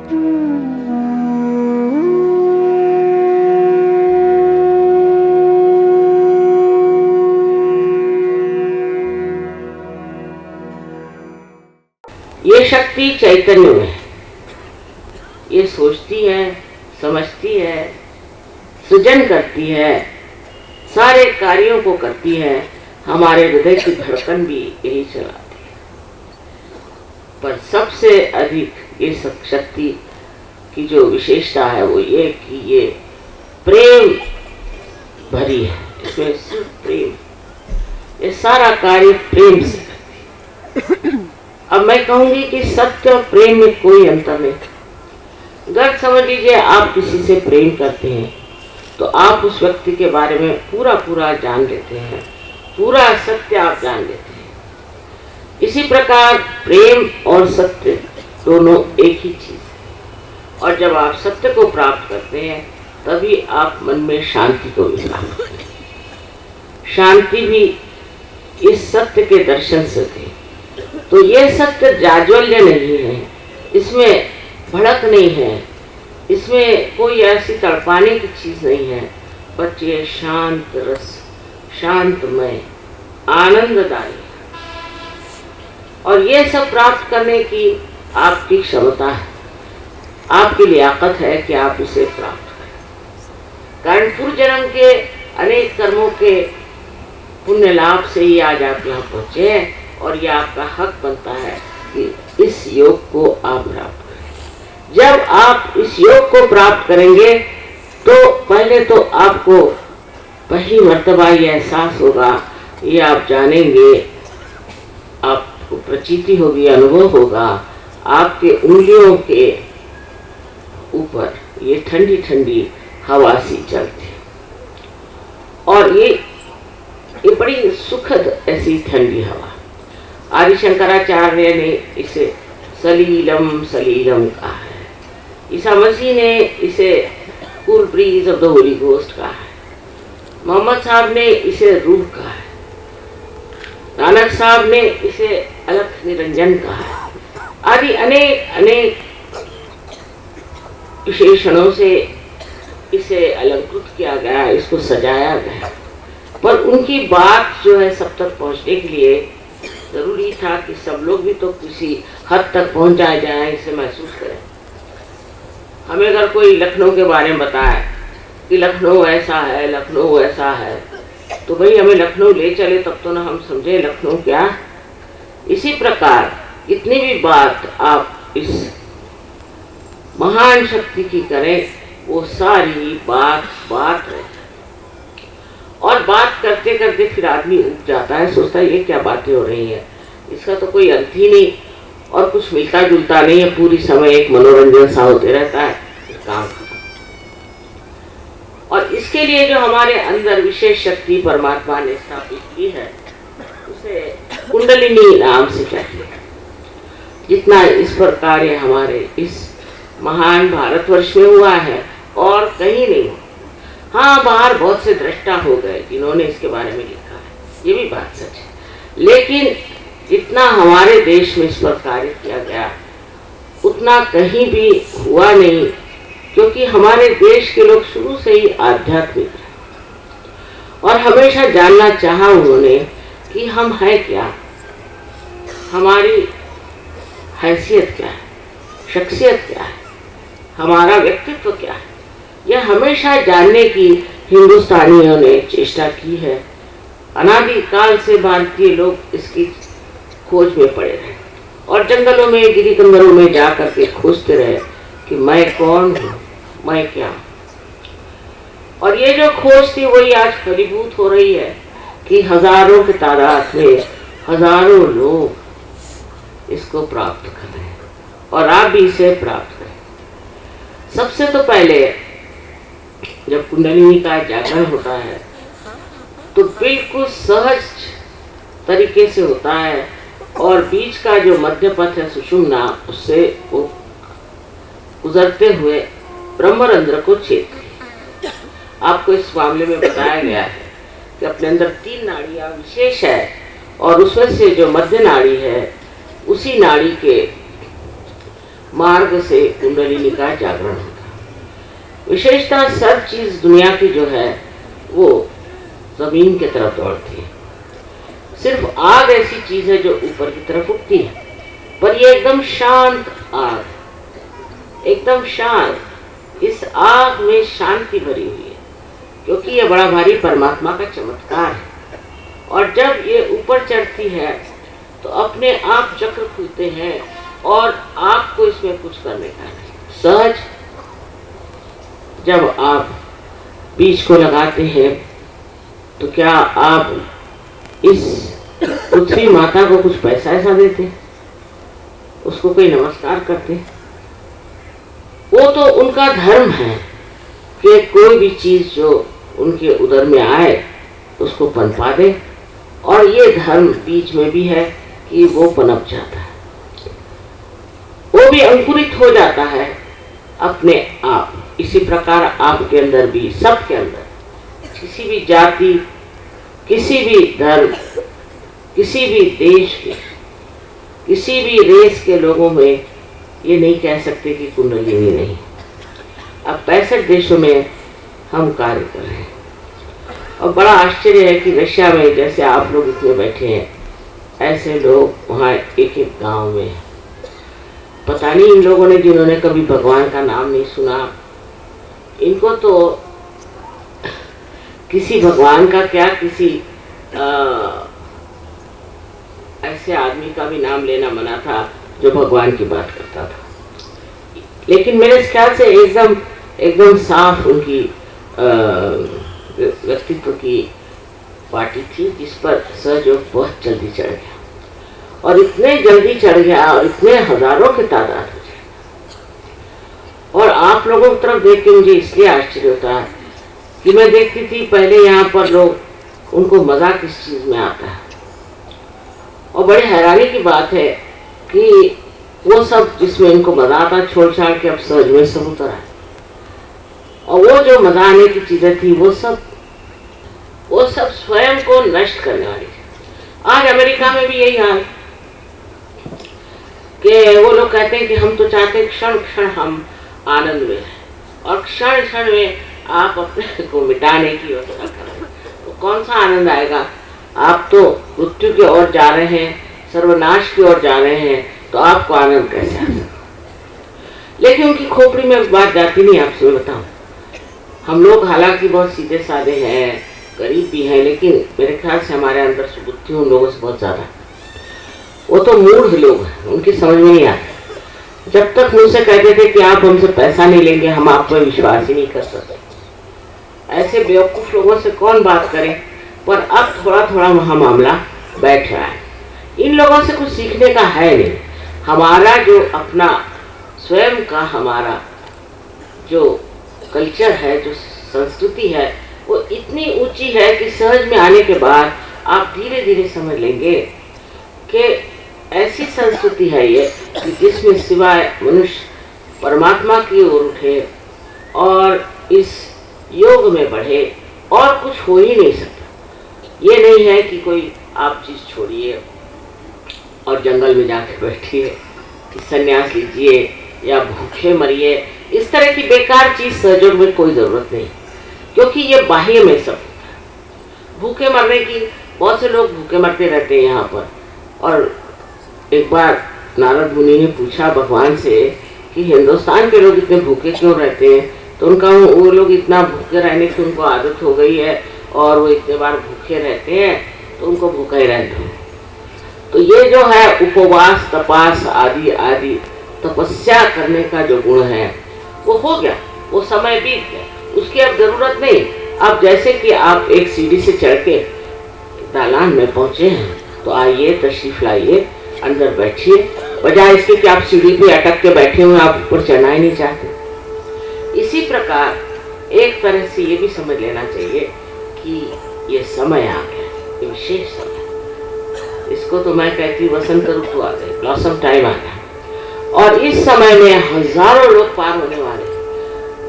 ये शक्ति चैतन्य में है। ये सोचती है, समझती है, सृजन करती है, सारे कार्यों को करती है। हमारे हृदय की धड़कन भी यही चलाती है। पर सबसे अधिक ये शक्ति की जो विशेषता है वो ये कि ये प्रेम भरी है। इसमें सिर्फ प्रेम, ये सारा कार्य प्रेम से करती है। अब मैं कहूंगी कि सत्य और प्रेम में कोई अंतर नहीं। अगर समझ लीजिए आप किसी से प्रेम करते हैं तो आप उस व्यक्ति के बारे में पूरा जान लेते हैं, पूरा सत्य आप जान लेते हैं। इसी प्रकार प्रेम और सत्य दोनों एक ही चीज है। और जब आप सत्य को प्राप्त करते हैं तभी आप मन में शांति को भी प्राप्त करते हैं। शांति भी इस सत्य के दर्शन से होती है। तो ये सत्य जाज्वल्य नहीं है, इसमें भड़क नहीं है, इसमें कोई ऐसी तड़पाने की चीज नहीं है, बट ये शांत रस, शांतमय, आनंददायी। और ये सब प्राप्त करने की आपकी क्षमता है, आपकी लियाकत है कि आप इसे प्राप्त करें। कारण पूर्व जन्म के अनेक कर्मों के पुण्य लाभ से ही आज आप यहाँ पहुंचे हैं और यह आपका हक बनता है कि इस योग को आप प्राप्त करें। जब आप इस योग को प्राप्त करेंगे तो पहले तो आपको पहली मर्तबा ये एहसास होगा, ये आप जानेंगे, आपको प्रचीति होगी, अनुभव होगा, आपके उंगलियों के ऊपर ये ठंडी ठंडी हवा सी चलती और ये बड़ी सुखद ऐसी ठंडी हवा। आदि शंकराचार्य ने इसे सलीलम सलीलम कहा है। ईसा मसीह ने इसे cool bridge of the Holi ghost कहा है। मोहम्मद साहब ने इसे रूह कहा है। नानक साहब ने इसे अलख निरंजन कहा है। आदि अनेक अनेक विशेषणों से इसे अलंकृत किया गया, इसको सजाया गया। पर उनकी बात जो है सब तक पहुंचने के लिए जरूरी था कि सब लोग भी तो किसी हद तक पहुंचाए जाए, इसे महसूस करें। हमें अगर कोई लखनऊ के बारे में बताए कि लखनऊ ऐसा है, लखनऊ ऐसा है, तो भाई हमें लखनऊ ले चले तब तो ना हम समझे लखनऊ क्या। इसी प्रकार इतनी भी बात आप इस महान शक्ति की करें, वो सारी बात है। और बात करते करते फिर आदमी उठ जाता है, सोचता है ये क्या बातें हो रही हैं, इसका तो कोई अर्थ ही नहीं और कुछ मिलता जुलता नहीं है, पूरी समय एक मनोरंजन सा होते रहता है, काम खत्म। और इसके लिए जो हमारे अंदर विशेष शक्ति परमात्मा ने स्थापित की है उसे कुंडलिनी नाम से चाहिए। जितना इस प्रकार हमारे इस महान भारतवर्ष में हुआ है और कहीं नहीं। हाँ, बाहर बहुत से दृष्टा हो गए जिन्होंने इसके बारे में लिखा है, ये भी बात सच है, लेकिन जितना हमारे देश में इस पर कार्य किया गया उतना कहीं भी हुआ नहीं, क्योंकि हमारे देश के लोग शुरू से ही आध्यात्मिक रहे और हमेशा जानना चाहा उन्होंने कि हम हैं क्या, हमारी हैसियत क्या है, शख्सियत क्या है, हमारा व्यक्तित्व क्या है। यह हमेशा जानने की हिंदुस्तानियों ने चेष्टा की है। अनादिकाल से भारतीय लोग इसकी खोज में पड़े रहे और जंगलों में, गिरी कंदरों में जाकर के खोजते रहे कि मैं कौन हूँ, मैं क्या। और ये जो खोज थी वही आज फलीभूत हो रही है कि हजारों की तादाद में हजारों लोग इसको प्राप्त कर रहे हैं और आप भी इसे प्राप्त करें। सबसे तो पहले जब कुंडलिनी का जागरण होता है तो बिल्कुल सहज तरीके से होता है और बीच का जो मध्य पथ है सुषुम्ना, उससे वो गुजरते हुए ब्रह्मरंध्र को छेदते। आपको इस मामले में बताया गया है कि अपने अंदर 3 नाड़ियां विशेष है और उसमें से जो मध्य नाड़ी है उसी नाड़ी के मार्ग से कुंडलिनी का जागरण होता है। विशेषतः सब चीज दुनिया की जो है वो जमीन की तरफ दौड़ती है। सिर्फ आग ऐसी चीज है जो ऊपर की तरफ उठती है, पर ये एकदम शांत आग, एकदम शांत। इस आग में शांति भरी हुई है, क्योंकि ये बड़ा भारी परमात्मा का चमत्कार है। और जब ये ऊपर चढ़ती है तो अपने आप चक्र खुलते हैं और आपको इसमें कुछ करने का नहीं। सहज जब आप बीज को लगाते हैं तो क्या आप इस पृथ्वी माता को कुछ पैसा ऐसा देते, उसको कोई नमस्कार करते? वो तो उनका धर्म है कि कोई भी चीज जो उनके उदर में आए उसको पनपा दे, और ये धर्म बीच में भी है कि वो पनप जाता है, वो भी अंकुरित हो जाता है अपने आप। इसी प्रकार आपके अंदर भी, सबके अंदर, किसी भी जाति, किसी भी धर्म, किसी भी देश के, किसी भी रेस के लोगों में ये नहीं कह सकते कि कुंडलिनी नहीं। अब 65 देशों में हम कार्य कर रहे हैं, और बड़ा आश्चर्य है कि रशिया में जैसे आप लोग इसमें बैठे हैं, ऐसे लोग वहाँ एक एक गांव में हैं। पता नहीं इन लोगों ने, जिन्होंने कभी भगवान का नाम नहीं सुना, इनको तो किसी भगवान का क्या, किसी ऐसे आदमी का भी नाम लेना मना था जो भगवान की बात करता था। लेकिन मेरे ख्याल से एकदम साफ उनकी व्यक्तित्व की पार्टी थी, जिस पर सहयोग बहुत जल्दी चढ़ गया, और इतने जल्दी चढ़ गया और इतने हजारों की तादाद हो जाए। और आप लोगों की तरफ देख के मुझे इसलिए आश्चर्य होता है कि मैं देखती थी पहले यहाँ पर लोग, उनको मजा किस चीज में आता है, और बड़ी हैरानी की बात है कि वो सब जिसमें इनको मजा आता छोड़ छाड़ के अब सहज में सब उतर आए, और वो जो मजा आने की चीजें थी वो सब स्वयं को नष्ट करने वाली थी। आज अमेरिका में भी यही हाल कि वो लोग कहते हैं कि हम तो चाहते हैं क्षण क्षण हम आनंद में हैं, और क्षण क्षण में आप अपने को मिटाने की योजना कर रहे हैं, तो कौन सा आनंद आएगा? आप तो मृत्यु की ओर जा रहे हैं, सर्वनाश की ओर जा रहे हैं, तो आपको आनंद कैसे आ सकता? लेकिन उनकी खोपड़ी में बात जाती नहीं। आपसे बताऊं, हम लोग हालांकि बहुत सीधे साधे हैं, गरीब भी हैं, लेकिन मेरे ख्याल से हमारे अंदर सुबुद्धि उन लोगों से बहुत ज्यादा है। वो तो मूढ़ लोग हैं, उनकी समझ में नहीं आता। जब तक मुझसे कहते थे कि आप हमसे पैसा नहीं लेंगे, हम आप पर विश्वास ही नहीं कर सकते। ऐसे बेवकूफ लोगों से कौन बात करे? पर अब थोड़ा थोड़ा वहाँ मामला बैठ रहा है। इन लोगों से कुछ सीखने का है नहीं। हमारा जो अपना स्वयं का हमारा जो कल्चर है, जो संस्कृति है, वो इतनी ऊंची है कि सहज में आने के बाद आप धीरे धीरे समझ लेंगे कि ऐसी संस्कृति है ये कि जिसमें सिवाय मनुष्य परमात्मा की ओर उठे और इस योग में बढ़े और कुछ हो ही नहीं सकता। ये नहीं है कि कोई आप चीज छोड़िए और जंगल में जाकर बैठिए, संन्यास लीजिए या भूखे मरिए, इस तरह की बेकार चीज सहयोग में कोई जरूरत नहीं, क्योंकि ये बाह्य में सब होता है। भूखे मरने की, बहुत से लोग भूखे मरते रहते हैं यहाँ पर। और एक बार नारद मुनि ने पूछा भगवान से कि हिंदुस्तान के लोग इतने भूखे क्यों रहते हैं? तो उनका वो लोग इतना भूखे रहने की उनको आदत हो गई है और वो इतने बार भूखे रहते हैं तो उनको भूखा ही रहते हैं। तो ये जो है उपवास, तपास आदि आदि तपस्या करने का जो गुण है वो हो गया, वो समय बीत गया, उसकी अब जरूरत नहीं। अब जैसे कि आप एक सीढ़ी से चढ़ के दालान में पहुंचे हैं, तो आइए, तशरीफ लाइए, अंदर बैठिए, बजाय इसके कि आप सीढ़ी पे अटक के बैठे हुए, आप ऊपर चढ़ना ही नहीं चाहते। इसी प्रकार एक तरह से ये भी समझ लेना चाहिए कि ये समय आ गया, ये विशेष समय, इसको तो मैं कहती वसंत ऋतु आ गई, ब्लॉसम टाइम आ गया। और इस समय में हजारों लोग पार होने वाले हैं,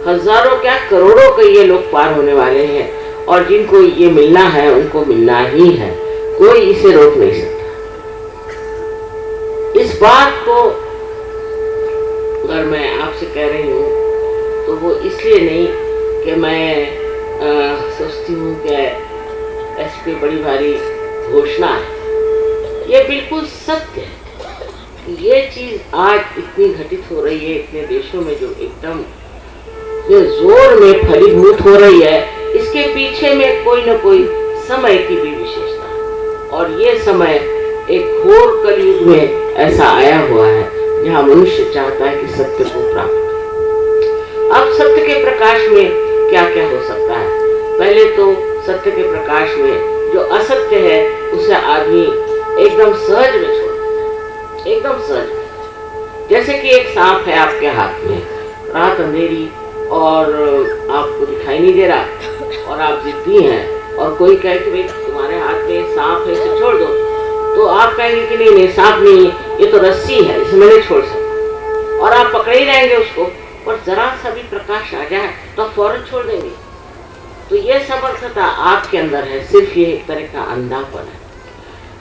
हजारों क्या करोड़ों के ये लोग पार होने वाले हैं, और जिनको ये मिलना है उनको मिलना ही है, कोई इसे रोक नहीं सकता। इस बात को अगर मैं आपसे कह रही हूँ तो वो इसलिए नहीं कि मैं सोचती हूँ कि ऐसी कोई बड़ी भारी घोषणा है। ये बिल्कुल सत्य है कि ये चीज आज इतनी घटित हो रही है इतने देशों में, जो एकदम ये जोर में फलीभूत हो रही है। इसके पीछे में कोई न कोई समय की भी विशेषता है, और ये समय एक घोर कलयुग में ऐसा आया हुआ है जहाँ मनुष्य चाहता है कि सत्य को प्राप्त। अब सत्य के प्रकाश में क्या क्या हो सकता है? पहले तो सत्य के प्रकाश में जो असत्य है उसे आदमी एकदम सहज में छोड़ देता है, एकदम सहज। जैसे कि एक सांप है आपके हाथ में, रात अंधेरी और आपको दिखाई नहीं दे रहा और आप जिद्दी हैं, और कोई कहे कि भाई तुम्हारे हाथ में सांप है इसे छोड़ दो, तो आप कहेंगे कि नहीं नहीं सांप नहीं, ये तो रस्सी है, इसे मैं नहीं छोड़ सकता, और आप पकड़े ही रहेंगे उसको। और जरा सा भी प्रकाश आ जाए तो आप फौरन छोड़ देंगे। तो ये समर्थता आपके अंदर है, सिर्फ ये एक तरह का अंधापन है।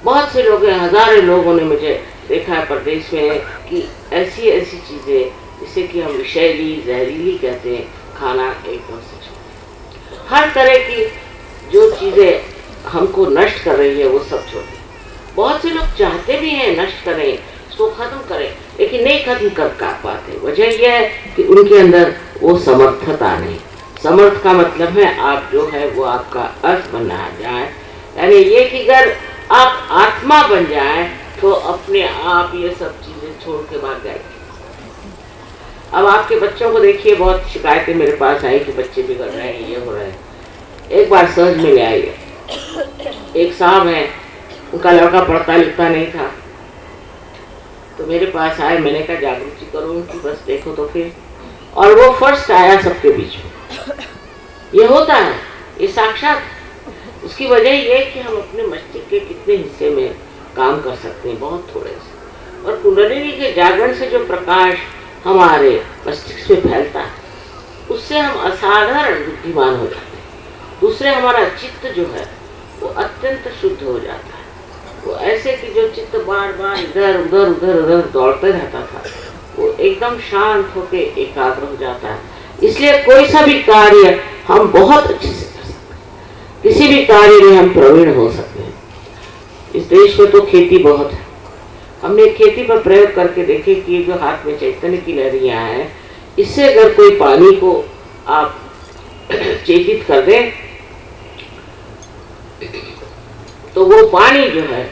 बहुत से लोग, हजारों लोगों ने मुझे देखा है प्रदेश में कि ऐसी ऐसी चीजें जिसे कि हम विषैली जहरीली कहते हैं, खाना एकदम से छोड़, हर तरह की जो चीजें हमको नष्ट कर रही है वो सब छोड़। बहुत से लोग चाहते भी हैं नष्ट करें, इसको खत्म करें, लेकिन नहीं खत्म कर पाते। वजह यह है कि उनके अंदर वो समर्थता नहीं। समर्थ का मतलब है आप जो है वो आपका अर्थ बनना जाए, यानी ये कि अगर आप आत्मा बन जाए तो अपने आप ये सब चीजें छोड़ के भाग जाएगी। अब आपके बच्चों को देखिए, बहुत शिकायतें मेरे पास आई कि बच्चे बिगड़ रहे हैं, ये हो रहे हैं। एक बार सहज में ले आई है, एक साहब है, उनका लड़का पढ़ता लिखता नहीं था, तो मेरे पास आए, मैंने कहा जागृति करो उनकी, बस देखो तो फिर, और वो फर्स्ट आया सबके बीच में। ये होता है, ये साक्षात। उसकी वजह ये कि हम अपने मस्तिष्क के कितने हिस्से में काम कर सकते हैं, बहुत थोड़े से। और कुंडलिनी के जागरण से जो प्रकाश हमारे मस्तिष्क में फैलता है, उससे हम असाधारण बुद्धिमान हो जाते हैं। दूसरे, हमारा चित्त जो है वो अत्यंत शुद्ध हो जाता है। वो ऐसे कि जो चित्त बार बार इधर उधर उधर उधर दौड़ते रहता था, वो एकदम शांत होके एकाग्र हो जाता है। इसलिए कोई सा भी कार्य हम बहुत अच्छे से कर सकते हैं, किसी भी कार्य में हम प्रवीण हो सकते हैं। इस देश में तो खेती बहुत है, हमने खेती पर प्रयोग करके देखे कि ये जो हाथ में चैतन्य की लहरियां हैं, इससे अगर कोई पानी को आप चेतित कर दें तो वो पानी जो है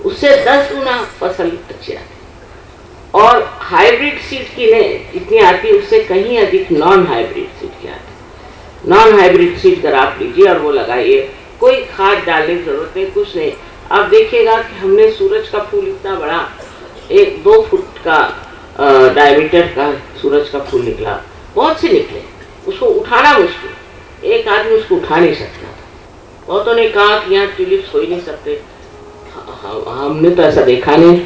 उससे 10 गुना फसल अच्छी आती है। और हाइब्रिड सीड की जितनी आती है उससे कहीं अधिक नॉन हाइब्रिड सीड की आती है। नॉन हाइब्रिड सीड अगर आप लीजिए और वो लगाइए, कोई खाद डालने की जरूरत नहीं, कुछ नहीं। आप देखिएगा कि हमने सूरज का फूल इतना बड़ा 1-2 फुट का डायमीटर का सूरज का फूल निकला, बहुत से निकले, उसको उठाना मुश्किल, एक आदमी उसको उठा नहीं सकता था। बहुतों ने कहा कि यहाँ ट्यूलिप्स हो ही नहीं सकते। हमने तो ऐसा देखा नहीं।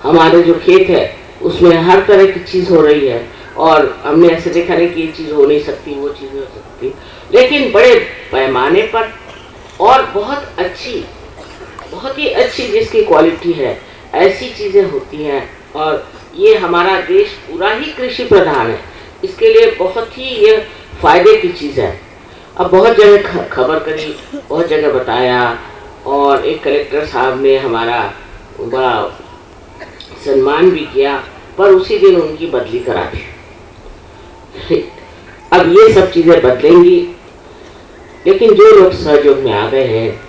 हमारे जो खेत है उसमें हर तरह की चीज हो रही है, और हमने ऐसे देखा नहीं कि ये चीज हो नहीं सकती, वो चीज हो सकती, लेकिन बड़े पैमाने पर और बहुत ही अच्छी जिसकी क्वालिटी है, ऐसी चीजें होती हैं। और ये हमारा देश पूरा ही कृषि प्रधान है, इसके लिए बहुत ही ये फायदे की चीज है। अब बहुत जगह खबर करी, बहुत जगह बताया, और एक कलेक्टर साहब ने हमारा बड़ा सम्मान भी किया, पर उसी दिन उनकी बदली करा दी। अब ये सब चीजें बदलेंगी, लेकिन जो लोग सहयोग में आ गए हैं,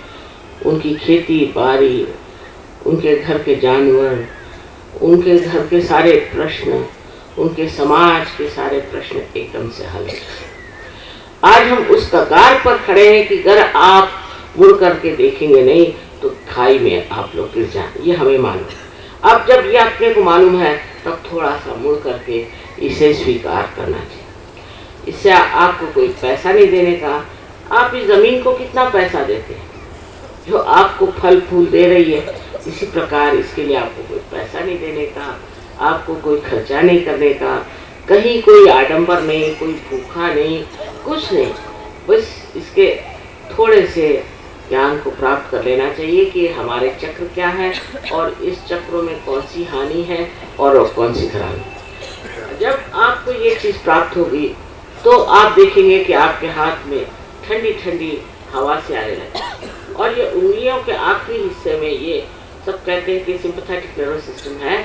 उनकी खेती बाड़ी, उनके घर के जानवर, उनके घर के सारे प्रश्न, उनके समाज के सारे प्रश्न एकदम से हल हैं। आज हम उस कगार पर खड़े हैं कि अगर आप मुड़ करके देखेंगे नहीं तो खाई में आप लोग गिर जाएं, ये हमें मालूम। अब जब ये अपने को मालूम है, तब थोड़ा सा मुड़ करके इसे स्वीकार करना चाहिए। इससे आपको कोई पैसा नहीं देने का। आप इस जमीन को कितना पैसा देते हैं जो आपको फल फूल दे रही है, इसी प्रकार इसके लिए आपको कोई पैसा नहीं देने का, आपको कोई खर्चा नहीं करने का, कहीं कोई आडंबर नहीं, कोई भूखा नहीं, कुछ नहीं। बस इसके थोड़े से ज्ञान को प्राप्त कर लेना चाहिए कि हमारे चक्र क्या है और इस चक्रों में कौन सी हानि है और कौन सी खराबी। जब आपको ये चीज़ प्राप्त होगी तो आप देखेंगे कि आपके हाथ में ठंडी ठंडी हवा से आने लगे, और ये उंगलियों के आखिरी हिस्से में ये सब कहते हैं कि सिंपैथेटिक नर्वस सिस्टम है,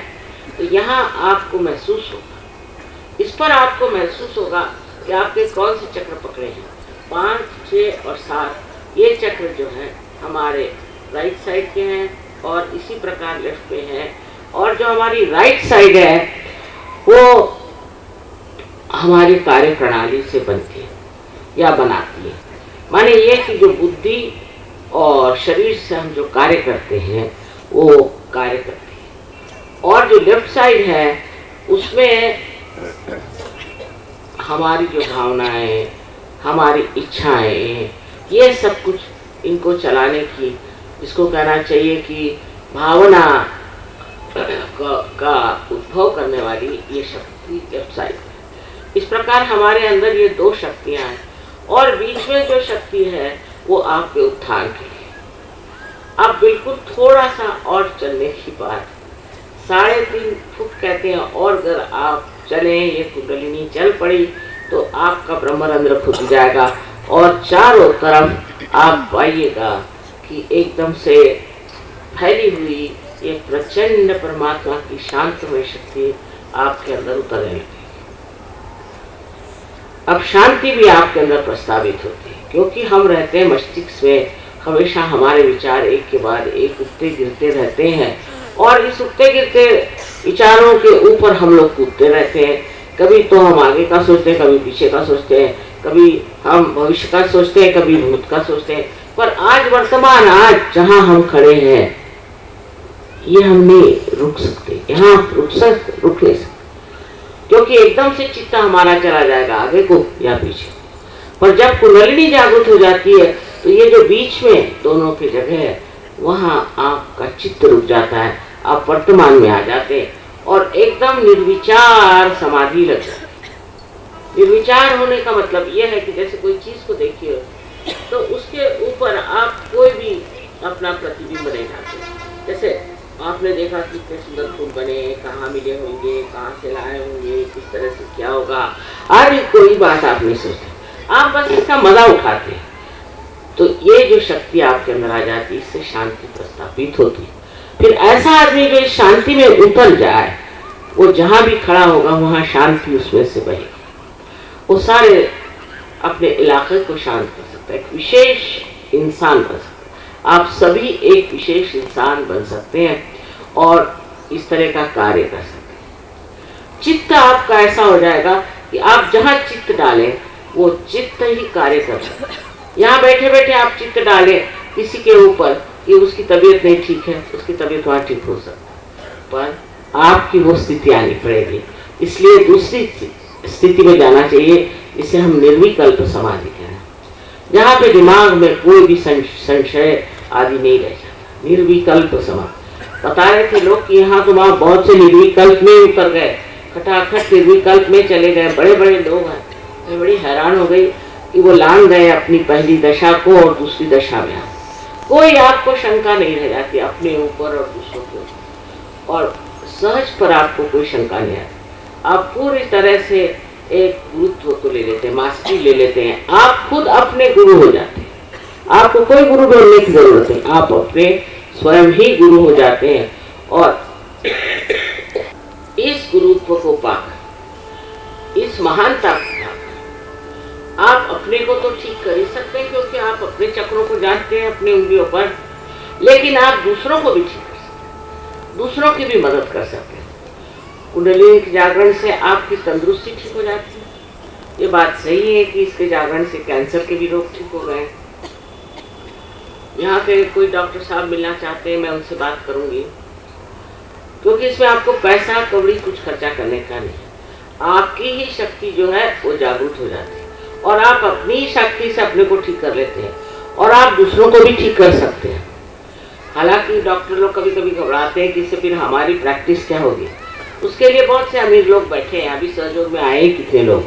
तो यहाँ आपको महसूस होगा, इस पर आपको महसूस होगा कि आपके कौन से चक्र पकड़े हैं। 5, 6 और 7 ये चक्र जो है हमारे राइट साइड के हैं और इसी प्रकार लेफ्ट पे हैं, और जो हमारी राइट साइड है वो हमारी कार्य प्रणाली से बनती है या बनाती है। माने ये कि जो बुद्धि और शरीर से हम जो कार्य करते हैं वो कार्य करती है, और जो लेफ्ट साइड है उसमें हमारी जो भावनाएं, हमारी इच्छाएं, ये सब कुछ इनको चलाने की, इसको कहना चाहिए कि भावना का उद्भव करने वाली ये शक्ति लेफ्ट साइड है। इस प्रकार हमारे अंदर ये 2 शक्तियां हैं, और बीच में जो शक्ति है वो आपके उत्थान के लिए। अब बिल्कुल थोड़ा सा और चलने की बात, 3.5 फुट कहते हैं, और अगर आप चलें, ये कुंडलिनी चल पड़ी तो आपका ब्रह्मरंध्र खुल जाएगा और चारों तरफ आप पाइएगा कि एकदम से फैली हुई ये प्रचंड परमात्मा की शांतमय शक्ति आपके अंदर उतरने लगेगी। अब शांति भी आपके अंदर प्रस्तावित होती है, क्योंकि हम रहते हैं मस्तिष्क में, हमेशा हमारे विचार एक के बाद एक उठते गिरते रहते हैं, और इस उठते गिरते विचारों के ऊपर हम लोग कूदते रहते हैं। कभी तो हम आगे का सोचते हैं, कभी पीछे का सोचते हैं, कभी हम भविष्य का सोचते हैं, कभी भूत का सोचते हैं, पर आज वर्तमान, आज जहाँ हम खड़े हैं ये हम नहीं रुक सकते, यहाँ रुक नहीं सकते, क्योंकि एकदम से चित्त हमारा चला जाएगा आगे को या पीछे। पर जब कुंडलिनी जागृत हो जाती है तो ये जो बीच में दोनों की जगह है वहाँ आपका चित्त रुक जाता है, आप वर्तमान में आ जाते हैं और एकदम निर्विचार समाधि लग जाती है। निर्विचार होने का मतलब यह है कि जैसे कोई चीज को देखिए तो उसके ऊपर आप कोई भी अपना प्रतिबिंब नहीं डालते। जैसे आपने देखा कितने सुंदर फूल बने, कहाँ मिले होंगे, कहाँ से लाए होंगे, किस तरह से क्या होगा, आदि कोई बात आप नहीं सोचते, आप बस इसका मजा उठाते हैं। तो ये जो शक्ति आपके अंदर आ जाती है, इससे शांति प्रस्थापित होती है। फिर ऐसा आदमी जो इस शांति में उतर जाए, वो जहाँ भी खड़ा होगा वहाँ शांति उसमें से बहेगी, वो सारे अपने इलाके को शांत कर सकता है, एक विशेष इंसान बन सकता है। आप सभी एक विशेष इंसान बन सकते हैं और इस तरह का कार्य कर सकते हैं। चित्त आपका ऐसा हो जाएगा कि आप जहाँ चित्त डालें वो चित्त ही कार्य कर सकता है। यहाँ बैठे बैठे आप चित्त डालें किसी के ऊपर कि उसकी तबीयत नहीं ठीक है, उसकी तबीयत वहाँ ठीक हो सकती है, पर आपकी वो स्थिति आनी पड़ेगी। इसलिए दूसरी स्थिति में जाना चाहिए, इसे हम निर्विकल्प समाधि कहते हैं, जहाँ पे दिमाग में कोई भी संशय आदि नहीं रह जाता। निर्विकल्प समाधि बता रहे थे लोग कि यहाँ तो वहाँ बहुत से निर्विकल्प में उतर गए, खटाखट निर्विकल्प में चले गए, बड़े बड़े लोग हैं। मैं बड़ी हैरान हो गई कि वो लांग गए अपनी पहली दशा को और दूसरी दशा में। कोई आपको शंका नहीं रह जाती अपने ऊपर और दूसरों के ऊपर, और सहज पर आपको कोई शंका नहीं आती। आप पूरी तरह से एक गुरुत्व को ले लेते हैं, मास्टरी ले लेते हैं, आप खुद अपने गुरु हो जाते हैं। आपको कोई गुरु ढूंढने की जरूरत नहीं, आप अपने स्वयं ही गुरु हो जाते हैं। और इस गुरुत्व को पाकर, इस महानता को पाकर आप अपने को तो ठीक कर ही सकते हैं, क्योंकि आप अपने चक्रों को जानते हैं अपनी उंगलियों पर, लेकिन आप दूसरों को भी ठीक कर सकते हैं, दूसरों की भी मदद कर सकते हैं। कुंडलिनी के जागरण से आपकी तंदुरुस्ती ठीक हो जाती है। ये बात सही है कि इसके जागरण से कैंसर के भी रोग ठीक हो गए। यहाँ के कोई डॉक्टर साहब मिलना चाहते हैं, मैं उनसे बात करूंगी, क्योंकि इसमें आपको पैसा कौड़ी कुछ खर्चा करने का नहीं, आपकी ही शक्ति जो है वो जागरूक हो जाती है और आप अपनी शक्ति से अपने को ठीक कर लेते हैं और आप दूसरों को भी ठीक कर सकते हैं। हालांकि डॉक्टर लोग कभी कभी घबराते हैं कि इससे फिर हमारी प्रैक्टिस क्या होगी। उसके लिए बहुत से अमीर लोग बैठे हैं, अभी सहयोग में आए कितने लोग।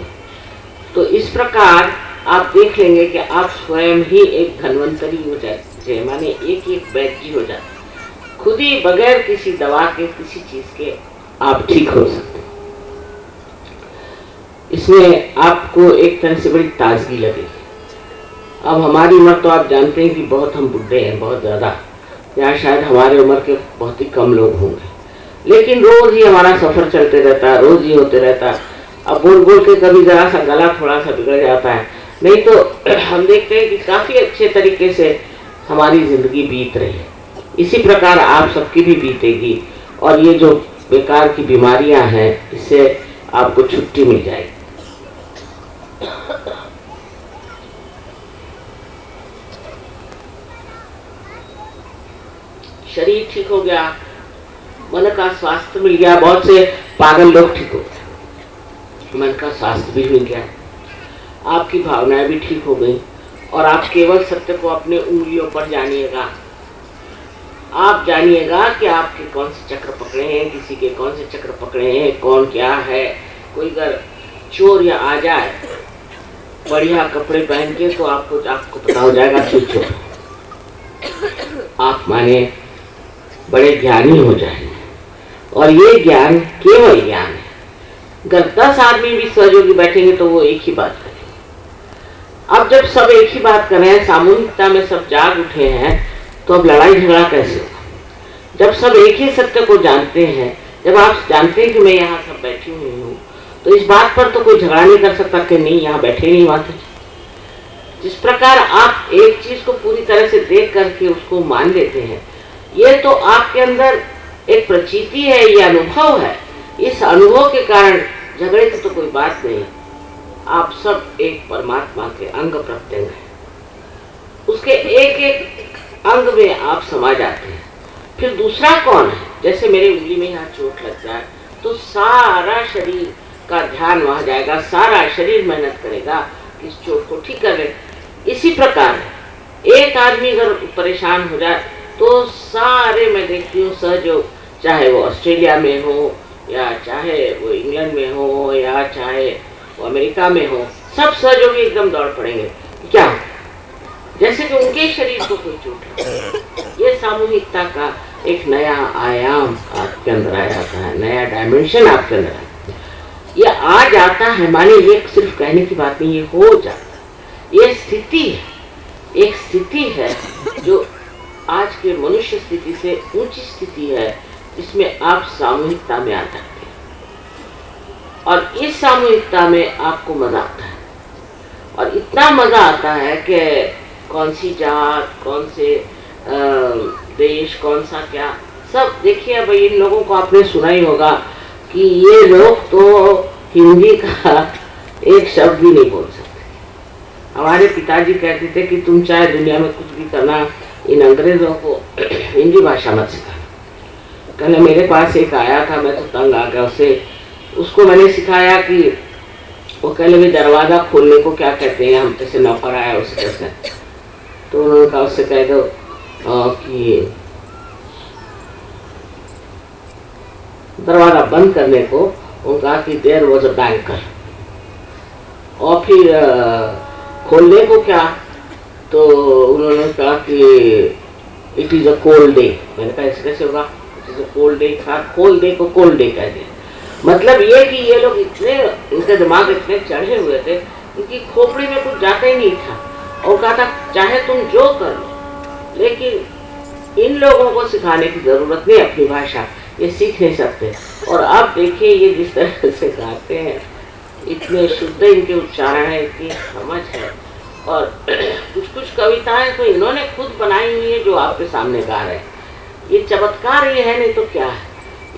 तो इस प्रकार आप देख लेंगे कि आप स्वयं ही एक धन्वंतरी हो बच्चे, माने एक एक बैच हो जाते, खुद ही बगैर किसी दवा के, किसी चीज के आप ठीक हो सकते हैं। इसमें आपको एक तरह से बड़ी ताजगी लगेगी। अब हमारी उम्र तो आप जानते हैं कि बहुत हम बुढ़े हैं, बहुत ज़्यादा, या शायद हमारे उम्र के बहुत ही कम लोग होंगे, लेकिन रोज ही हमारा सफर चलते रहता है, रोज ही होते रहता है। अब बोल बोल के कभी जरा सा गला थोड़ा सा बिगड़ जाता है, नहीं तो हम देखते हैं कि काफी अच्छे तरीके से हमारी जिंदगी बीत रही है। इसी प्रकार आप सबकी भी बीतेगी, और ये जो बेकार की बीमारियां हैं इससे आपको छुट्टी मिल जाएगी। शरीर ठीक हो गया, मन का स्वास्थ्य मिल गया, बहुत से पागल लोग ठीक हो गए, मन का स्वास्थ्य भी मिल गया, आपकी भावनाएं भी ठीक हो गई, और आप केवल सत्य को अपने उंगलियों पर जानिएगा। आप जानिएगा कि आपके कौन से चक्र पकड़े हैं, किसी के कौन से चक्र पकड़े हैं, कौन क्या है। कोई अगर चोर या आ जाए बढ़िया कपड़े पहन के, तो आपको पता हो जाएगा कि चोर। आप माने बड़े ज्ञानी हो जाएंगे, और ये ज्ञान केवल ज्ञान है। अगर 10 आदमी भी सहयोगी बैठेंगे तो वो एक ही बात करेंगे। अब जब सब एक ही बात कर रहे हैं, सामूहिकता में सब जाग उठे हैं, तो अब लड़ाई झगड़ा कैसे होगा? जब सब एक ही सत्य को जानते हैं, जब आप जानते हैं कि मैं यहाँ सब बैठी हुई हूँ, तो इस बात पर तो कोई झगड़ा नहीं कर सकता कि नहीं यहाँ बैठे नहीं बात है। जिस प्रकार आप एक चीज को पूरी तरह से देख करके उसको मान लेते हैं, ये तो आपके अंदर एक प्रचीति है, ये अनुभव है। इस अनुभव के कारण झगड़े की तो कोई बात नहीं। आप सब एक परमात्मा के अंग प्रत्यंग हैं, उसके एक एक अंग में आप समा जाते हैं। फिर दूसरा कौन है? जैसे मेरे उंगली में यहाँ चोट लग जाए तो सारा शरीर का ध्यान वहां जाएगा, सारा शरीर मेहनत करेगा कि इस चोट को ठीक कर ले। इसी प्रकार एक आदमी अगर परेशान हो जाए तो सारे, मैं देखती हूँ सहयोग, चाहे वो ऑस्ट्रेलिया में हो, या चाहे वो इंग्लैंड में हो, या चाहे वो अमेरिका में हो, सब सहयोगी एकदम दौड़ पड़ेंगे। क्या? जैसे कि उनके शरीर को कोई चोट लगे। ये सामूहिकता का एक नया आयाम आपके अंदर आ जाता है, नया डायमेंशन आपके अंदर आता है। ये आ जाता है, माने ये सिर्फ कहने की बात नहीं, ये हो जाता है। ये स्थिति है, एक स्थिति है जो आज के मनुष्य स्थिति से ऊंची स्थिति है, जिसमें आप सामूहिकता में आ जाते हैं, और इस सामूहिकता में आपको मजा आता है। और इतना मजा आता है कि कौन सी जात, कौन से देश, कौन सा क्या, सब देखिए। भाई इन लोगों को आपने सुना ही होगा कि ये लोग तो हिंदी का एक शब्द भी नहीं बोल सकते। हमारे पिताजी कहते थे कि तुम चाहे दुनिया में कुछ भी करना, इन अंग्रेजों को हिंदी भाषा मत सिखाना। कल मेरे पास एक आया था, मैं तो तंग आ गया उससे। उसको मैंने सिखाया कि वो कल भी दरवाजा खोलने को क्या कहते हैं, हम जैसे नौकर आया उसे कहते हैं, तो उन्होंने कहा उससे कह दो कि दरवाजा बंद करने को उन्होंने कहा कि देयर वाज अ बैंकर, और फिर खोलने को क्या, तो उन्होंने कहा कि it is a cold day. मैंने कहा ऐसे कैसे होगा, it is a cold day, खोल दे को कोल्ड डे कह दिया। मतलब ये कि ये लोग इतने, इनके दिमाग इतने चढ़े हुए थे, इनकी खोपड़ी में कुछ जाता ही नहीं था, और कहा था चाहे तुम जो कर लो, लेकिन इन लोगों को सिखाने की जरूरत नहीं, अपनी भाषा ये सीख नहीं सकते। और अब देखिए ये जिस तरह से गाते हैं, इतने शुद्ध इनके उच्चारण है, इतनी समझ है, और कुछ कुछ कविताएं तो इन्होंने खुद बनाई हुई है जो आपके सामने गा रहे हैं। ये चमत्कार ये है, नहीं तो क्या है,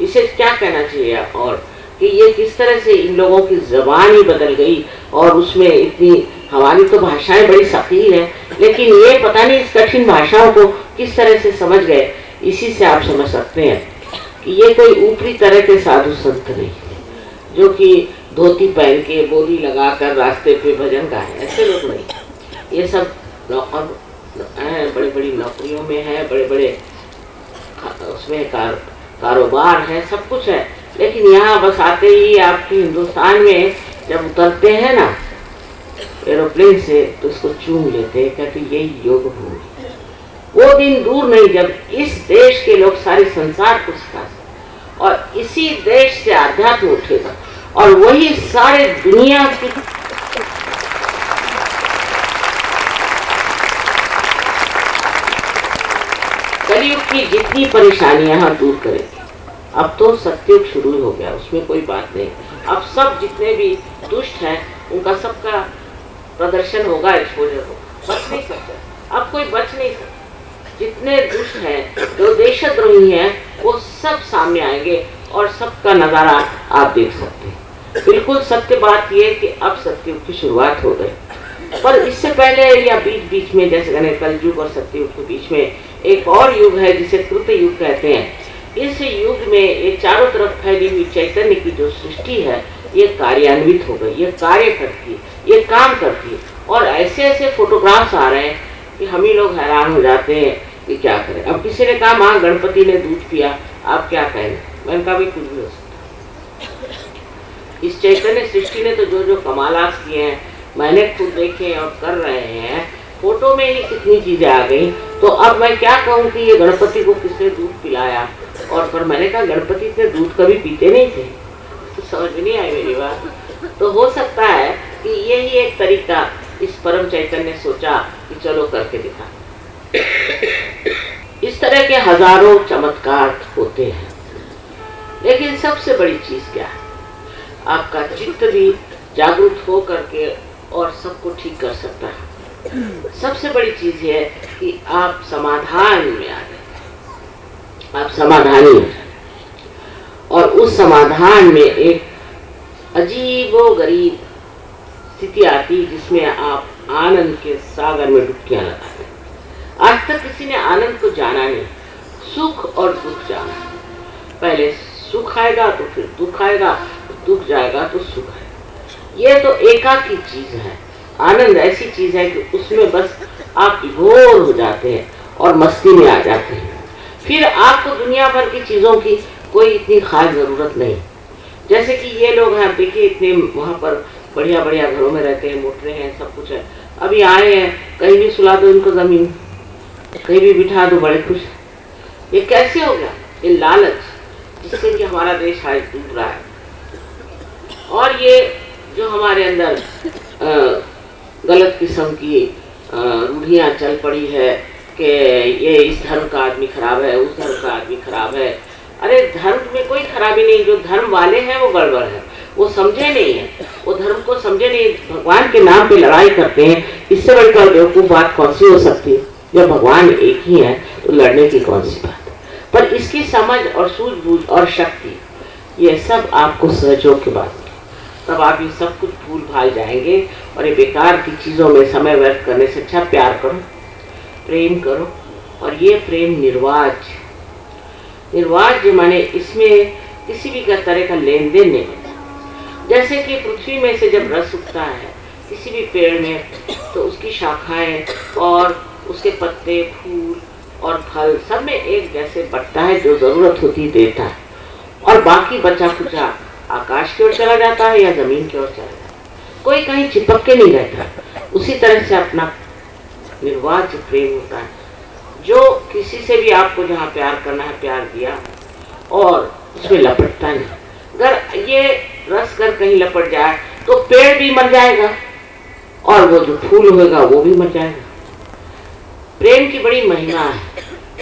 इसे क्या कहना चाहिए। और कि ये किस तरह से इन लोगों की जबान ही बदल गई, और उसमें इतनी, हमारी तो भाषाएं बड़ी सफील है, लेकिन ये पता नहीं इस कठिन भाषाओं को किस तरह से समझ गए। इसी से आप समझ सकते हैं कि ये कोई ऊपरी तरह के साधु संत नहीं जो कि धोती पहन के बोली लगाकर रास्ते पे भजन गाए, ऐसे लोग नहीं। ये सब बड़ी बड़ी नौकरियों में है, बड़े बड़े उसमें कारोबार है, सब कुछ है, लेकिन यहाँ बस आते ही आपके हिंदुस्तान में जब उतरते हैं ना एरोप्लेन से, तो उसको चूम लेते हैं, कहते यही योग भूमि। वो दिन दूर नहीं जब इस देश के लोग सारे संसार को सिखा सकते और इसी देश से आध्यात्म उठेगा और वही सारे दुनिया की कलयुग की जितनी परेशानियां दूर करेगी। अब तो सत्युग शुरू हो गया, उसमें कोई बात नहीं। अब सब जितने भी दुष्ट हैं उनका सबका प्रदर्शन होगा, एक्सपोजर होगा, बच नहीं सकते, अब कोई बच नहीं सकता। जितने दुष्ट हैं जो देशद्रोही हैं वो सब सामने आएंगे और सबका नजारा आप देख सकते हैं। बिल्कुल सत्य बात यह कि अब सत्युग की शुरुआत हो गई, पर इससे पहले या बीच बीच में जैसे कहने कलयुग और सत्युग के बीच में एक और युग है जिसे कृत युग कहते हैं। इस युग में ये चारों तरफ फैली हुई चैतन्य की जो सृष्टि है ये कार्यान्वित हो गई, ये कार्य करती है, ये काम करती है और ऐसे ऐसे फोटोग्राफ्स आ रहे हैं कि हम ही लोग हैरान हो जाते हैं कि क्या करें। अब किसी ने कहा माँ गणपति ने दूध पिया, आप क्या कहेंगे? मैंने कहा भी कुछ भी हो सकता। इस चैतन्य सृष्टि ने तो जो जो कमालात किए हैं मैंने खुद देखे और कर रहे हैं, फोटो में ही कितनी चीजें आ गई। तो अब मैं क्या कहूँ कि ये गणपति को किसने दूध पिलाया, और पर मैंने कहा गणपति इतने दूध कभी पीते नहीं थे, तो समझ नहीं आई मेरी बात। तो हो सकता है कि यही एक तरीका इस परम चैतन्य ने सोचा कि चलो करके दिखा। इस तरह के हजारों चमत्कार होते हैं, लेकिन सबसे बड़ी चीज क्या है? आपका चित्त भी जागरूक हो करके और सबको ठीक कर सकता है। सबसे बड़ी चीज है कि आप समाधान में आ गए, आप समाधानी हो जाए और उस समाधान में एक अजीबोगरीब स्थिति आती जिसमें आप आनंद के सागर में डुबकियां लगाते हैं। आज तक किसी ने आनंद को जाना नहीं, सुख और दुख जाना। पहले सुख आएगा तो फिर दुख आएगा, दुख जाएगा तो सुख आएगा। ये तो एकाकी चीज है। आनंद ऐसी चीज है कि उसमें बस आप विभोर हो जाते हैं और मस्ती में आ जाते हैं। फिर आपको दुनिया भर की चीजों की कोई इतनी खास जरूरत नहीं। जैसे कि ये लोग हैं, देखिए इतने वहां पर बढ़िया बढ़िया घरों में रहते हैं, मोटरे हैं, सब कुछ है। अभी आए हैं, कहीं भी सुला दो इनको जमीन, कहीं भी बिठा दो, बड़े खुश। ये कैसे हो गया? ये लालच जिससे कि हमारा देश आज डूब रहा है। और ये जो हमारे अंदर गलत किस्म की रूढ़ियाँ चल पड़ी है कि ये इस धर्म का आदमी खराब है, उस धर्म का आदमी खराब है। अरे धर्म में कोई खराबी नहीं, जो धर्म वाले हैं वो गड़बड़ है, वो समझे नहीं है, वो धर्म को समझे नहीं, भगवान के नाम पे लड़ाई करते हैं। इससे बढ़कर बेवकूफ बात कौन सी हो सकती है? जब भगवान एक ही है तो लड़ने की कौन सी बात है? पर इसकी समझ और सूझबूझ और शक्ति ये सब आपको सहयोग के बाद, तब आप ये सब कुछ भूल भाल जाएंगे और ये बेकार की चीज़ों में समय व्यर्थ करने से अच्छा प्यार करो, प्रेम करो। और ये प्रेम निर्वाज्य, निर्वाज्य माने इसमें किसी भी तरह का लेन देन नहीं होता। जैसे कि पृथ्वी में से जब रस उगता है किसी भी पेड़ में, तो उसकी शाखाएं और उसके पत्ते, फूल और फल सब में एक जैसे बटता है, जो जरूरत होती देता है, और बाकी बचा खुचा आकाश की ओर चला जाता है या जमीन की ओर चला जाता है, कोई कहीं चिपक के नहीं रहता। उसी तरह से अपना निर्वाज्य प्रेम होता है, जो किसी से भी आपको जहाँ प्यार करना है प्यार दिया और उसमें लपटता नहीं। अगर ये रस कर कहीं लपट जाए तो पेड़ भी मर जाएगा और वो जो फूल होगा वो भी मर जाएगा। प्रेम की बड़ी महिमा है,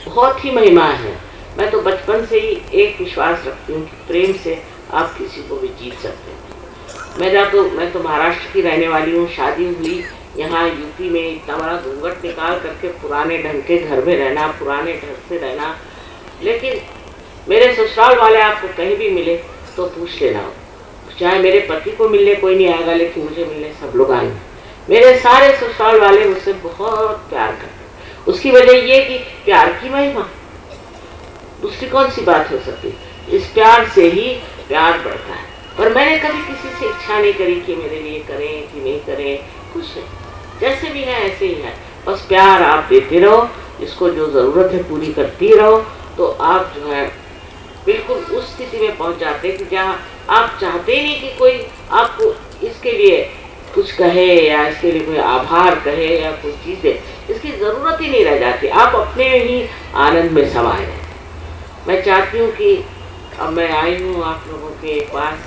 बहुत ही महिमा है। मैं तो बचपन से ही एक विश्वास रखती हूँ कि प्रेम से आप किसी को भी जीत सकते हैं। मैं तो महाराष्ट्र की रहने वाली हूँ, शादी हुई यहाँ यूपी में, इतना बड़ा घूंघट निकाल करके पुराने ढंग के घर में रहना, पुराने ढंग से रहना। लेकिन मेरे ससुराल वाले आपको कहीं भी मिले तो पूछ लेना, चाहे मेरे पति को मिलने कोई नहीं आएगा लेकिन मुझे मिलने सब लोग आएंगे। मेरे सारे ससुराल वाले मुझसे बहुत प्यार करते। उसकी वजह ये कि प्यार की महिमा, दूसरी कौन सी बात हो सकती? इस प्यार से ही प्यार बढ़ता है। पर मैंने कभी किसी से इच्छा नहीं करी कि मेरे लिए करें कि नहीं करें, कुछ नहीं, जैसे भी है ऐसे ही है। बस प्यार आप देते रहो, जिसको जो ज़रूरत है पूरी करती रहो, तो आप जो है बिल्कुल उस स्थिति में पहुंच जाते हैं कि जहाँ आप चाहते ही नहीं कि कोई आपको इसके लिए कुछ कहे या इसके लिए कोई आभार कहे या कोई चीज़ दे। जिसकी जरूरत ही नहीं रह जाती, आप अपने ही आनंद में समाये रहें। मैं चाहती हूँ कि अब मैं आई हूँ आप लोगों के पास,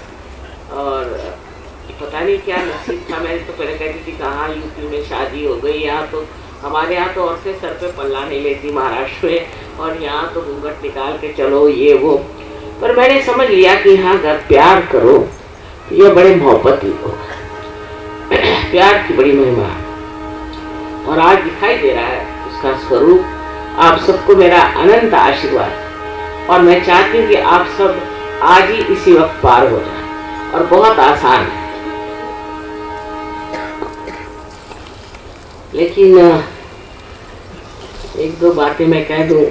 और पता नहीं क्या नसीब था। मैंने तो पहले कहती थी कहाँ यूपी में शादी हो गई, यहाँ तो हमारे यहाँ तो औरतें सर पे पल्ला नहीं लेती महाराष्ट्र में, और यहाँ तो घूंघट निकाल के चलो ये वो। पर मैंने समझ लिया कि हाँ अगर प्यार करो तो ये बड़े मोहब्बती लोग, प्यार की बड़ी महिमा है, और आज दिखाई दे रहा है उसका स्वरूप। आप सबको मेरा अनंत आशीर्वाद, और मैं चाहती हूँ कि आप सब आज ही इसी वक्त पार हो जाए, और बहुत आसान है। लेकिन एक दो बातें मैं कह दूं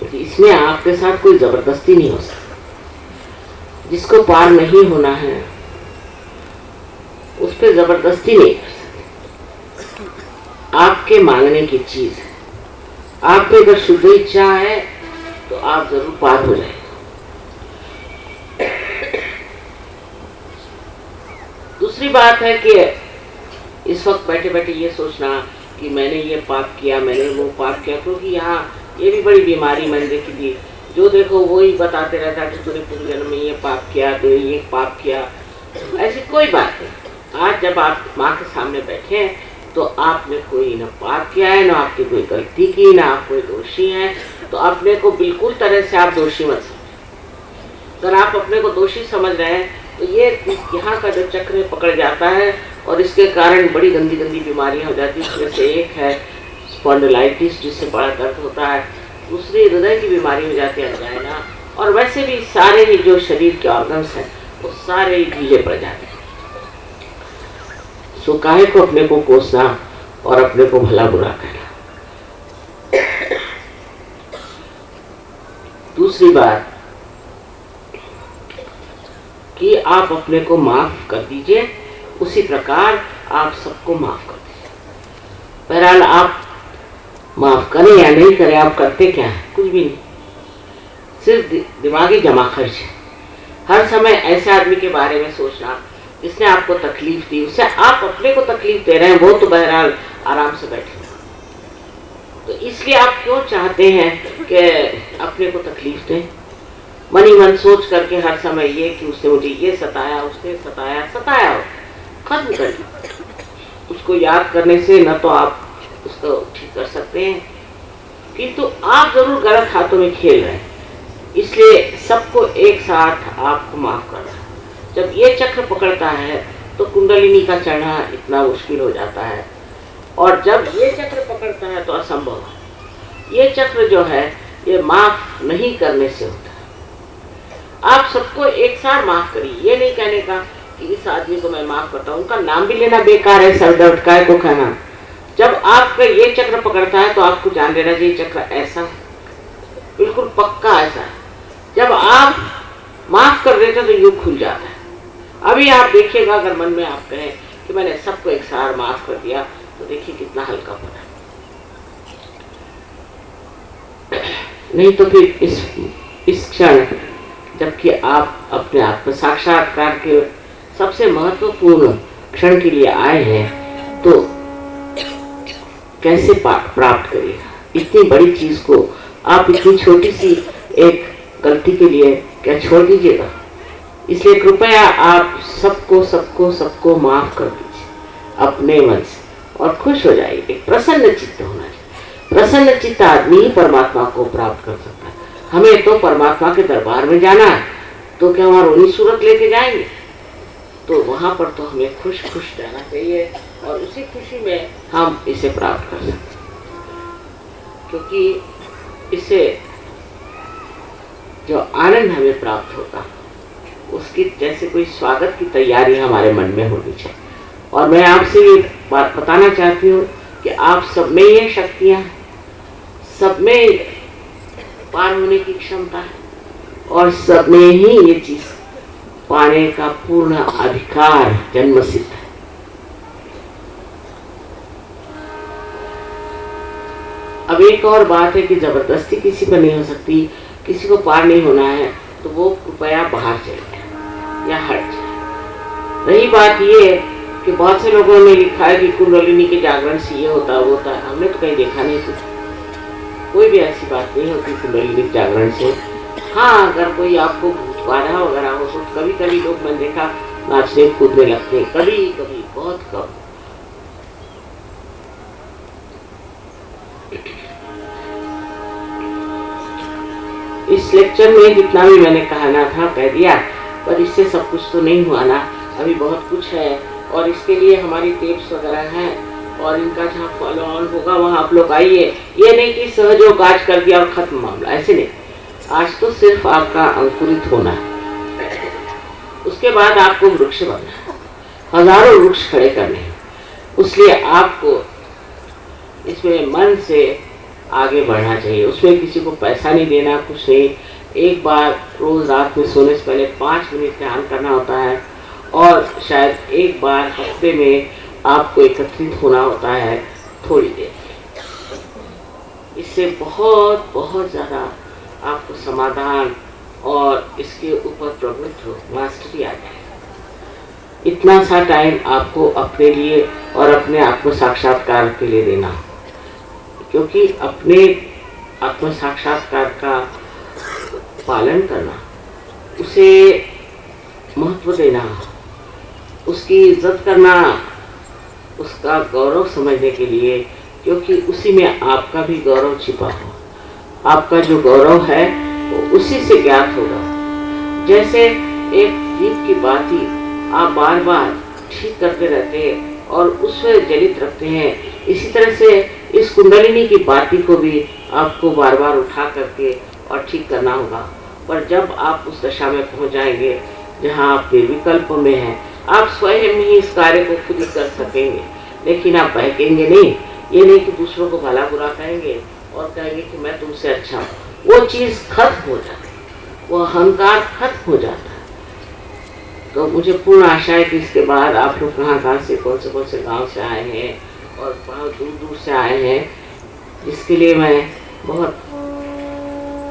कि इसमें आपके साथ कोई जबरदस्ती नहीं हो सकती। जिसको पार नहीं होना है उस पर जबरदस्ती नहीं कर सकते। आपके मांगने की चीज है, आप पे अगर शुद्ध इच्छा है तो आप जरूर पार हो जाएंगे। दूसरी बात है कि इस वक्त बैठे बैठे ये सोचना कि मैंने ये पाप किया, मैंने वो पाप किया, क्योंकि यहाँ ये भी बड़ी बीमारी मैंने देखी थी। जो देखो वो ही बताते रहता है कि तूने पूर्व जन्म में ये पाप किया, तूने ये पाप किया। ऐसी कोई बात नहीं। आज जब आप माँ के सामने बैठे हैं तो आपने कोई न पाप किया है, न आपकी कोई गलती की, न आप कोई दोषी हैं, तो अपने को बिल्कुल तरह से आप दोषी मत समझें। अगर आप अपने को दोषी समझ रहे हैं तो ये यहाँ का जो चक्र पकड़ जाता है, और इसके कारण बड़ी गंदी गंदी बीमारियां हो जाती है। इसमें से एक है स्पॉन्डिलाइटिस, जिससे बड़ा दर्द होता है। दूसरी हृदय की बीमारी हो जाती है, अंजाइना, और वैसे भी सारे ही जो शरीर के ऑर्गन्स हैं वो सारे ही ढीले पड़ जाते हैं। सो काहे को अपने को कोसना और अपने को भला बुरा कहना। दूसरी बात कि आप अपने को माफ कर दीजिए, उसी प्रकार आप सबको माफ कर दीजिए। बहरहाल आप माफ करें या नहीं करें, आप करते क्या है? कुछ भी नहीं, सिर्फ दिमागी जमा खर्च है। हर समय ऐसे आदमी के बारे में सोचना जिसने आपको तकलीफ दी, उससे आप अपने को तकलीफ दे रहे हैं। वो तो बहरहाल आराम से बैठे, तो इसलिए आप क्यों चाहते हैं कि अपने को तकलीफ दें? मन ही मन सोच करके हर समय ये कि उसने मुझे ये सताया, उसने सताया, सताया हो, खत्म कर दो। उसको याद करने से न तो आप उसको ठीक कर सकते हैं, किंतु आप जरूर गलत हाथों में खेल रहे हैं। इसलिए सबको एक साथ आपको माफ करना। जब ये चक्र पकड़ता है तो कुंडलिनी का चढ़ना इतना मुश्किल हो जाता है, और जब ये चक्र पकड़ता है तो असंभव है। ये चक्र जो है ये माफ नहीं करने से होता है। आप सबको एक साथ माफ करिए। ये नहीं कहने का कि इस आदमी को मैं माफ करता हूँ, उनका नाम भी लेना बेकार है, सर दर्द काय को कहना। जब आपका ये चक्र पकड़ता है तो आपको जान लेना चाहिए चक्र ऐसा है, बिल्कुल पक्का ऐसा है। जब आप माफ कर देते तो युग खुल जाता है। अभी आप देखिएगा, अगर मन में आप कहें कि मैंने सबको एक साथ माफ कर दिया, तो देखिए कितना हल्का पड़ा। नहीं तो फिर इस क्षण जबकि आप अपने आत्म साक्षात्कार के सबसे महत्वपूर्ण क्षण के लिए आए हैं, तो कैसे प्राप्त करिएगा? इतनी बड़ी चीज को आप इतनी छोटी सी एक गलती के लिए क्या छोड़ दीजिएगा? इसलिए कृपया आप सबको सबको सबको माफ कर दीजिए अपने मन से, और खुश हो जाइए। एक प्रसन्न चित्त होना चाहिए। प्रसन्न चित्त आदमी ही परमात्मा को प्राप्त कर सकता है। हमें तो परमात्मा के दरबार में जाना है, तो क्या वहाँ रोनी सूरत लेके जाएंगे? तो वहाँ पर तो हमें खुश खुश रहना चाहिए, और उसी खुशी में हम इसे प्राप्त कर सकते हैं। क्योंकि इससे जो आनंद हमें प्राप्त होता उसकी जैसे कोई स्वागत की तैयारी हमारे मन में होनी चाहिए। और मैं आपसे ये बात बताना चाहती हूँ कि आप सब में ये शक्तियाँ, सब में पार होने की क्षमता है, और सब में ही ये चीज पाने का पूर्ण अधिकार जन्मसिद्ध है। अब एक और बात है कि जबरदस्ती किसी पर नहीं हो सकती। किसी को पार नहीं होना है तो वो कृपया बाहर चले जाए या हट जाए। रही बात ये कि कि बहुत से लोगों ने लिखा है कि कुंडलिनी के जागरण से ये होता है वो होता है। हमने तो कहीं देखा नहीं कुछ, कोई भी ऐसी बात नहीं होती कुंडलिनी के जागरण से। हाँ, अगर कोई आपको भूत बाधा वगैरह हो तो कभी कभी लोग, मैंने देखा, नाचने कूदने लगते हैं, कभी कभी, बहुत कम। इस लेक्चर में जितना भी मैंने कहना था कह दिया, पर इससे सब कुछ तो नहीं हुआ ना, अभी बहुत कुछ है। और इसके लिए हमारी टेप्स वगैरह हैं और इनका जहाँ फॉलो ऑन होगा वहाँ आप लोग आइए। ये नहीं कि सहयोग आज कर दिया और खत्म मामला, ऐसे नहीं। आज तो सिर्फ आपका अंकुरित होना है, उसके बाद आपको वृक्ष बनना है, हजारों वृक्ष खड़े करने हैं। इसलिए आपको इसमें मन से आगे बढ़ना चाहिए। उसमें किसी को पैसा नहीं देना, कुछ नहीं। एक बार रोज रात में सोने से पहले 5 मिनट ध्यान करना होता है और शायद एक बार हफ्ते में आपको एकत्रित होना होता है थोड़ी देर। इससे बहुत बहुत ज़्यादा आपको समाधान और इसके ऊपर प्रभुत्व, मास्टरी आ जाए। इतना सा टाइम आपको अपने लिए और अपने आत्म साक्षात्कार के लिए देना, क्योंकि अपने आत्म साक्षात्कार का पालन करना, उसे महत्व देना, उसकी इज्जत करना, उसका गौरव समझने के लिए, क्योंकि उसी में आपका भी गौरव छिपा हो। आपका जो गौरव है वो उसी से ज्ञात होगा। जैसे एक दीप की बाती आप बार बार ठीक करते रहते हैं और उसमें जलित रखते हैं, इसी तरह से इस कुंडलिनी की बाती को भी आपको बार बार उठा करके और ठीक करना होगा। पर जब आप उस दशा में पहुंच जाएंगे जहां आप निर्विकल्प में हैं, आप स्वयं ही इस कार्य को खुद ही कर सकेंगे। लेकिन आप बहकेंगे नहीं, ये नहीं कि दूसरों को भला बुरा कहेंगे और कहेंगे कि मैं तुमसे अच्छा हूँ। वो चीज़ खत्म हो जाती है, वो अहंकार खत्म हो जाता है। तो मुझे पूर्ण आशा है कि इसके बाद आप लोग कहाँ से, कौन से गांव से आए हैं और बहुत दूर दूर से आए हैं, जिसके लिए मैं बहुत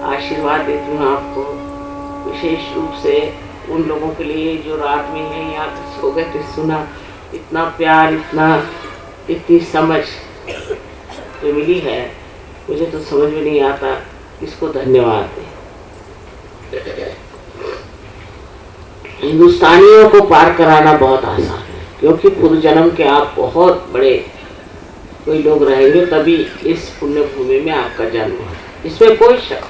आशीर्वाद देती हूँ आपको। विशेष रूप से उन लोगों के लिए जो रात में है यहाँ पे सो गए थे, सुना, इतना प्यार, इतनी समझ जो मिली है, मुझे तो समझ में नहीं आता किसको धन्यवाद दें। हिंदुस्तानियों को पार कराना बहुत आसान है, क्योंकि पूर्व जन्म के आप बहुत बड़े कोई लोग रहेंगे, तभी इस पुण्य भूमि में आपका जन्म हुआ, इसमें कोई शक